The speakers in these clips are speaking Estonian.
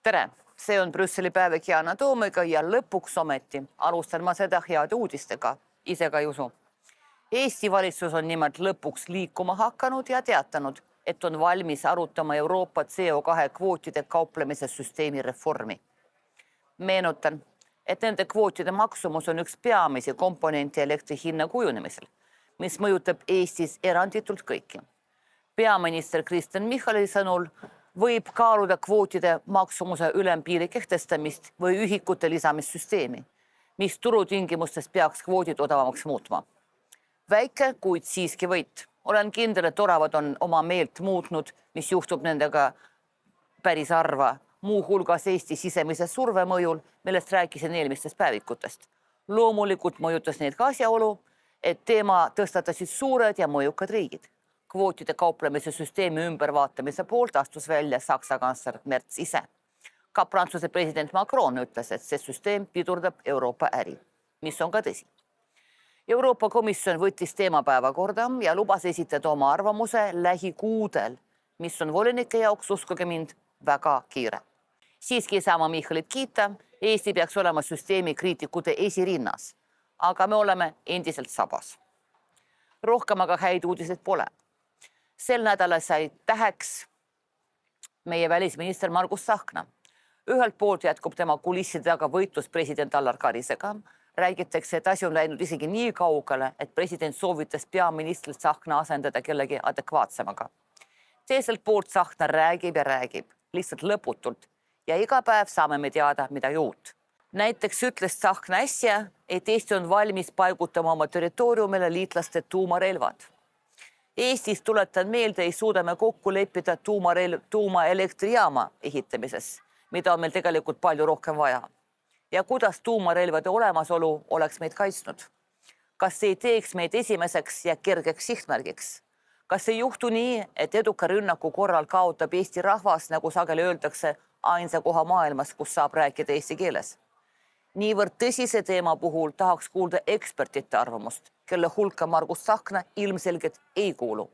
Tere! See on Brüsseli päevik Yana Toomiga ja lõpuks ometi alustan ma seda heade uudistega. Ise ka ei usu. Eesti valitsus on nimelt lõpuks liikuma hakanud ja teatanud, et on valmis arutama Euroopa CO2 kvootide kauplemise süsteemi reformi. Meenutan, et nende kvootide maksumus on üks peamisi komponenti elektri hinna kujunemisel, mis mõjutab Eestis eranditult kõiki. Peaminister Kristen Michali sõnul võib kaaluda kvootide maksumuse ülempiiri kehtestamist või ühikute lisamissüsteemi, mis turutingimustes peaks kvoodid odavamaks muutma. Väike, kuid siiski võit. Olen kindel, et oravad on oma meelt muutnud, mis juhtub nendega päris harva, muu hulgas Eesti sisemise surve mõjul, millest rääkisin eelmistest päevikutest. Loomulikult mõjutas neid ka asjaolu, et teema tõstatasid suured ja mõjukad riigid. Kvootide kauplemise süsteemi ümbervaatamise poolt astus välja Saksa kantsler Merz ise. Ka Prantsuse president Macron ütles, et see süsteem pidurdab Euroopa äri, mis on ka tõsi. Euroopa Komisjon võttis teema päevakorda ja lubas esitada oma arvamuse lähikuudel, mis on volinike jaoks, uskuge mind, väga kiire. Siiski ei saa ma Michalit kiita, Eesti peaks olema süsteemi kriitikute esirinnas, aga me oleme endiselt sabas. Rohkem aga häid uudiseid pole. Sel nädalal sai täheks meie välisminister Margus Tsahkna. Ühelt poolt jätkub tema kulisside taga võitlus president Alar Karisega. Räägitakse, et asi on läinud isegi nii kaugele, et president soovitas peaministrilt Tsahkna asendada kellegi adekvaatsemaga. Teiselt poolt Tsahkna räägib ja räägib, lihtsalt lõputult. Ja iga päev saame me teada midagi uut. Näiteks ütles Tsahkna äsja, et Eesti on valmis paigutama oma territooriumile liitlaste tuumarelvad. Eestis, tuletan meelde, ei suuda me kokku leppida tuumaelektrijaama ehitamises, mida on meil tegelikult palju rohkem vaja. Ja kuidas tuumarelvade olemasolu oleks meid kaitsnud? Kas ei teeks meid esimeseks ja kergeks sihtmärgiks? Kas ei juhtu nii, et eduka rünnaku korral kaotab Eesti rahvas, nagu sageli öeldakse, ainsa koha maailmas, kus saab rääkida eesti keeles? Niivõrd tõsise teema puhul tahaks kuulda ekspertide arvamust, kelle hulka Margus Tsahkna ilmselgelt ei kuulu.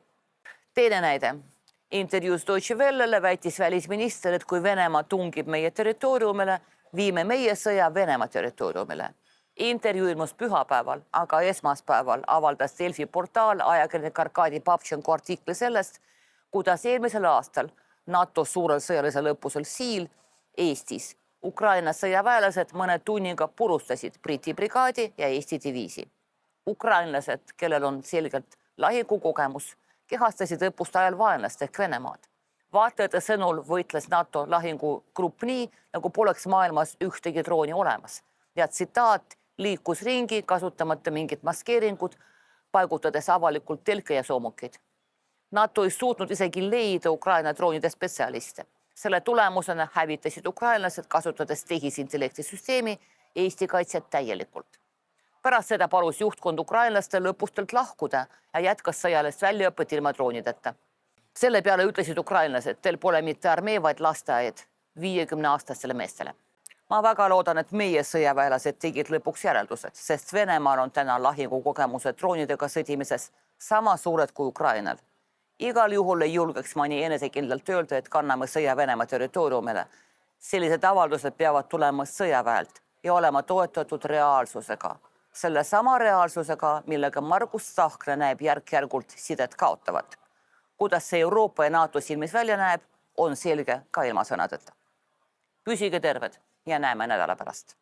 Teine näide. Intervjuus Deutsche Wellele väitis välisminister, et kui Venemaa tungib meie territooriumile, viime meie sõja Venemaa territooriumile. Intervjuu ilmus pühapäeval, aga esmaspäeval avaldas Delfi portaal ajakirjanik Arkadi Babchenko artikli sellest, kuidas eelmisel aastal NATO suurel sõjalisel õppusel Siil Eestis Ukraina sõjaväelased mõne tunniga purustasid Briti brigaadi ja Eesti diviisi. Ukrainlased, kellel on selgelt lahingukogemus, kehastasid õppuste ajal vaenlast ehk Venemaad. Vaatajate sõnul võitles NATO lahingugrupp nii, nagu poleks maailmas ühtegi drooni olemas. Ja tsitaat liikus ringi, kasutamata mingit maskeeringut, paigutades avalikult telke ja soomukid. NATO ei suutnud isegi leida Ukraina droonide spetsialiste. Selle tulemusena hävitasid ukrainlased, kasutades tehisintellekti süsteemi Eesti kaitset täielikult. Pärast seda palus juhtkond ukrainlastel õppustelt lahkuda ja jätkas sõjalist väljaõpet ilma droonideta. Selle peale ütlesid ukrainlased, teil pole mitte armee, vaid lasteaed 50-aastastele meestele. Ma väga loodan, et meie sõjaväelased tegid lõpuks järeldused, sest Venemaal on täna lahingukogemused droonidega sõdimises sama suured kui Ukrainal. Igal juhul ei julgeks ma nii enesekindlalt öelda, et kanname sõja Venemaa territooriumile. Sellised avaldused peavad tulema sõjaväelt ja olema toetatud reaalsusega. Selle sama reaalsusega, millega Margus Tsahkna näeb järk-järgult sidet kaotavat. Kuidas see Euroopa ja NATO silmis välja näeb, on selge ka ilma sõnadeta. Püsige terved ja näeme nädala pärast.